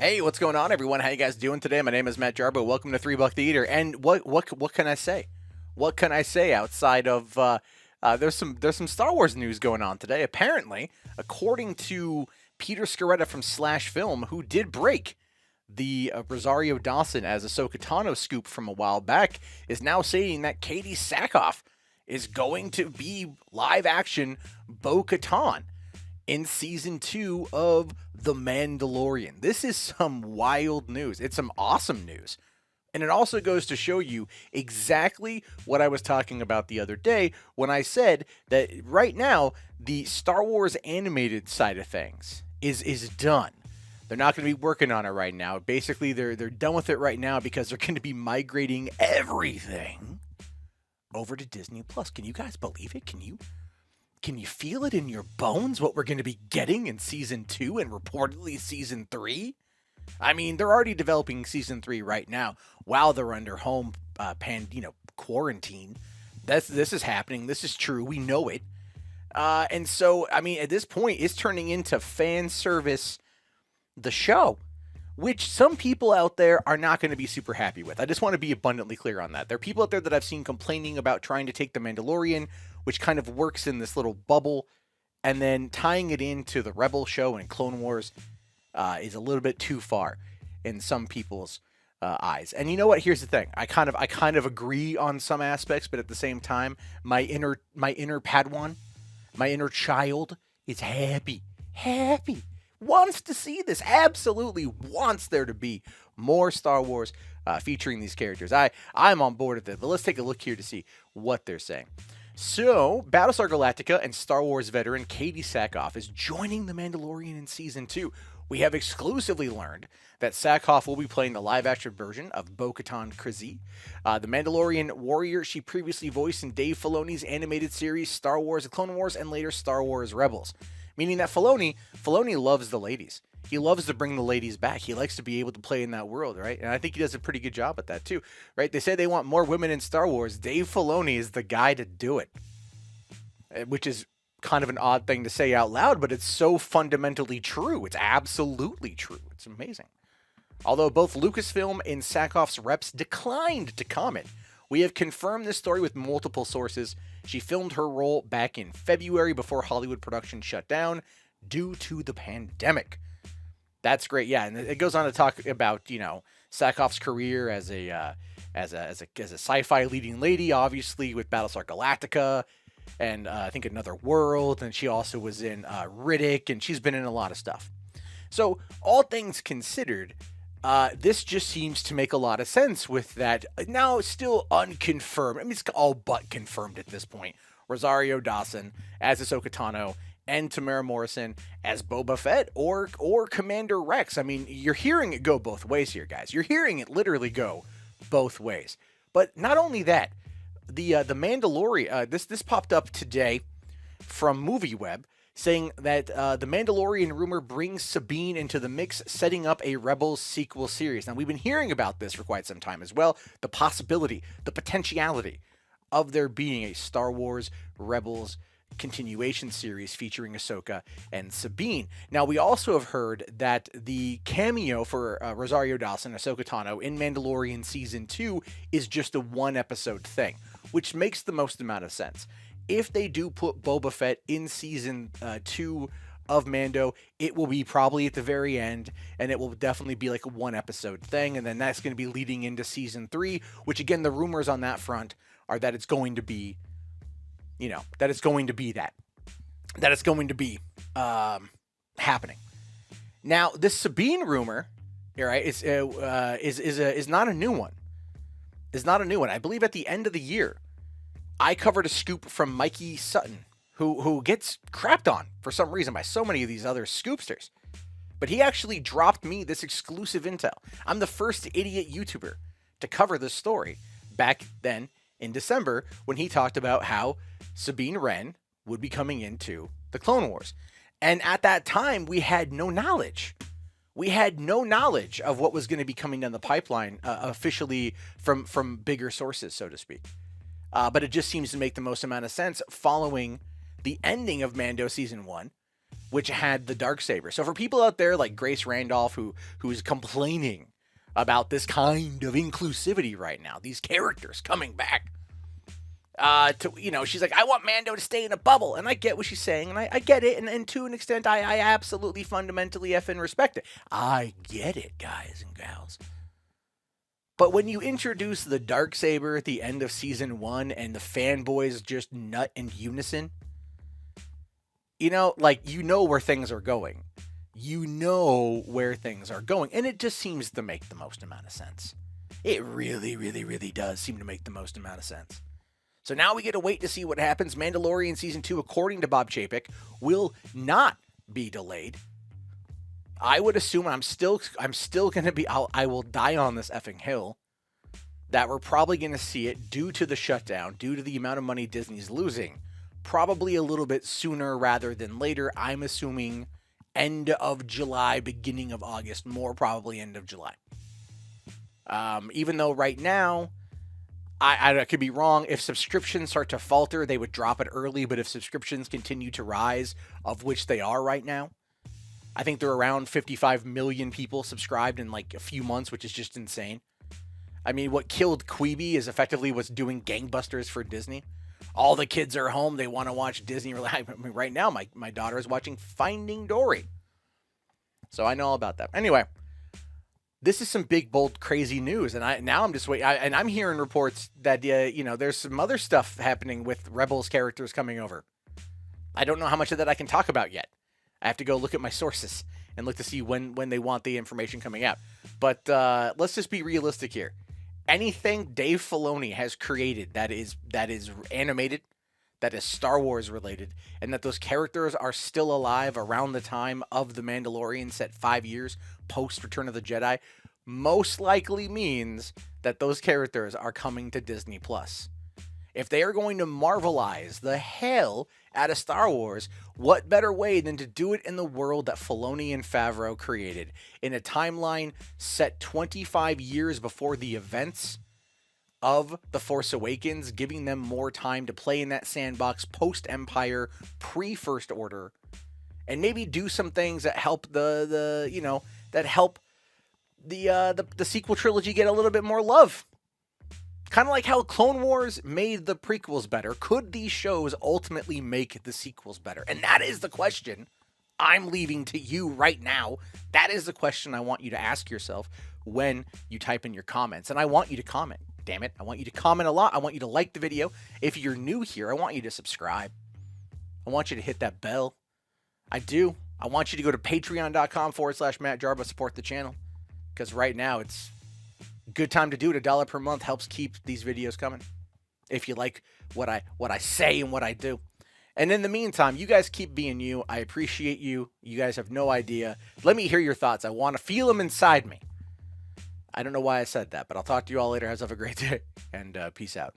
Hey, what's going on, everyone? How you guys doing today? My name is Matt Jarbo. Welcome to $3 Theater. And what can I say? What can I say outside of there's some Star Wars news going on today? Apparently, according to Peter Sciretta from Slashfilm, who did break the Rosario Dawson as Ahsoka Tano scoop from a while back, is now saying that Katie Sackhoff is going to be live action Bo Katan in season 2 of The Mandalorian. This is some wild news. It's some awesome news. And it also goes to show you exactly what I was talking about the other day when I said that right now the Star Wars animated side of things is done. They're not going to be working on it right now. Basically, they're done with it right now because they're going to be migrating everything over to Disney Plus. Can you guys believe it? Can you feel it in your bones what we're going to be getting in season 2 and reportedly season 3? I mean, they're already developing season 3 right now while they're under home quarantine. This is happening. This is true. We know it. And so, I mean, at this point, it's turning into fan service the show, which some people out there are not going to be super happy with. I just want to be abundantly clear on that. There are people out there that I've seen complaining about trying to take The Mandalorian, which kind of works in this little bubble, and then tying it into the Rebel show and Clone Wars is a little bit too far in some people's eyes. And you know what? Here's the thing. I kind of agree on some aspects, but at the same time, my inner Padawan, my inner child is happy, wants to see this, absolutely wants there to be more Star Wars featuring these characters. I'm on board with it, but let's take a look here to see what they're saying. So, Battlestar Galactica and Star Wars veteran Katie Sackhoff is joining The Mandalorian in Season 2. We have exclusively learned that Sackhoff will be playing the live-action version of Bo Katan Kyzne, the Mandalorian warrior she previously voiced in Dave Filoni's animated series Star Wars: The Clone Wars and later Star Wars Rebels. Meaning that Filoni loves the ladies. He loves to bring the ladies back. He likes to be able to play in that world, right? And I think he does a pretty good job at that too, right? They say they want more women in Star Wars. Dave Filoni is the guy to do it, which is kind of an odd thing to say out loud, but it's so fundamentally true. It's absolutely true. It's amazing. Although both Lucasfilm and Sackhoff's reps declined to comment, we have confirmed this story with multiple sources. She filmed her role back in February before Hollywood production shut down due to the pandemic. That's great, yeah, and it goes on to talk about Sackhoff's career as a sci-fi leading lady, obviously with Battlestar Galactica, and I think Another World, and she also was in Riddick, and she's been in a lot of stuff. So all things considered, this just seems to make a lot of sense with that. Now, still unconfirmed. I mean, it's all but confirmed at this point. Rosario Dawson as Ahsoka Tano and Teumera Morrison as Boba Fett or Commander Rex. I mean, you're hearing it go both ways here, guys. You're hearing it literally go both ways. But not only that, the Mandalorian. This popped up today from MovieWeb, saying that the Mandalorian rumor brings Sabine into the mix, setting up a Rebels sequel series. Now, we've been hearing about this for quite some time as well. The possibility, the potentiality of there being a Star Wars Rebels continuation series featuring Ahsoka and Sabine. Now, we also have heard that the cameo for Rosario Dawson, Ahsoka Tano, in Mandalorian Season 2 is just a one-episode thing, which makes the most amount of sense. If they do put Boba Fett in Season 2 of Mando, it will be probably at the very end, and it will definitely be like a one-episode thing, and then that's going to be leading into Season 3, which, again, the rumors on that front are that it's going to be that it's going to be happening. Now, this Sabine rumor, right, is not a new one. Is not a new one. I believe at the end of the year, I covered a scoop from Mikey Sutton, who gets crapped on for some reason by so many of these other scoopsters. But he actually dropped me this exclusive intel. I'm the first idiot YouTuber to cover this story back then in December when he talked about how Sabine Wren would be coming into the Clone Wars. And at that time, we had no knowledge. We had no knowledge of what was going to be coming down the pipeline officially from bigger sources, so to speak. But it just seems to make the most amount of sense following the ending of Mando Season 1 which had the Darksaber. So for people out there like Grace Randolph who's complaining about this kind of inclusivity right now, these characters coming back, she's like, I want Mando to stay in a bubble, and I get what she's saying, and I get it, and to an extent, I absolutely fundamentally effing respect it. I get it, guys and gals. But when you introduce the Darksaber at the end of season 1 and the fanboys just nut in unison, where things are going. You know where things are going. And it just seems to make the most amount of sense. It really, really, really does seem to make the most amount of sense. So now we get to wait to see what happens. Mandalorian Season 2, according to Bob Chapek, will not be delayed. I would assume, I'm still going to be, I will die on this effing hill, that we're probably going to see it due to the shutdown, due to the amount of money Disney's losing, probably a little bit sooner rather than later. I'm assuming end of July, beginning of August, more probably end of July. Even though right now, I could be wrong. If subscriptions start to falter, they would drop it early. But if subscriptions continue to rise, of which they are right now, I think they're around 55 million people subscribed in like a few months, which is just insane. I mean, what killed Quibi is effectively what's doing gangbusters for Disney. All the kids are home. They want to watch Disney. I mean, right now, my daughter is watching Finding Dory. So I know all about that. Anyway, this is some big, bold, crazy news. And I'm just waiting. And I'm hearing reports that, there's some other stuff happening with Rebels characters coming over. I don't know how much of that I can talk about yet. I have to go look at my sources and look to see when they want the information coming out. But let's just be realistic here. Anything Dave Filoni has created that is animated, that is Star Wars related, and that those characters are still alive around the time of The Mandalorian, set 5 years post Return of the Jedi, most likely means that those characters are coming to Disney Plus. If they are going to Marvelize the hell out of Star Wars, what better way than to do it in the world that Filoni and Favreau created, in a timeline set 25 years before the events of The Force Awakens, giving them more time to play in that sandbox post-Empire, pre-First Order, and maybe do some things that help the sequel trilogy get a little bit more love. Kind of like how Clone Wars made the prequels better. Could these shows ultimately make the sequels better? And that is the question I'm leaving to you right now. That is the question I want you to ask yourself when you type in your comments. And I want you to comment. Damn it. I want you to comment a lot. I want you to like the video. If you're new here, I want you to subscribe. I want you to hit that bell. I do. I want you to go to patreon.com/Matt Jarba, support the channel. Because right now it's good time to do it. $1 per month helps keep these videos coming. If you like what I say and what I do. And in the meantime, you guys keep being you. I appreciate you. You guys have no idea. Let me hear your thoughts. I want to feel them inside me. I don't know why I said that, but I'll talk to you all later. Have a great day, and peace out.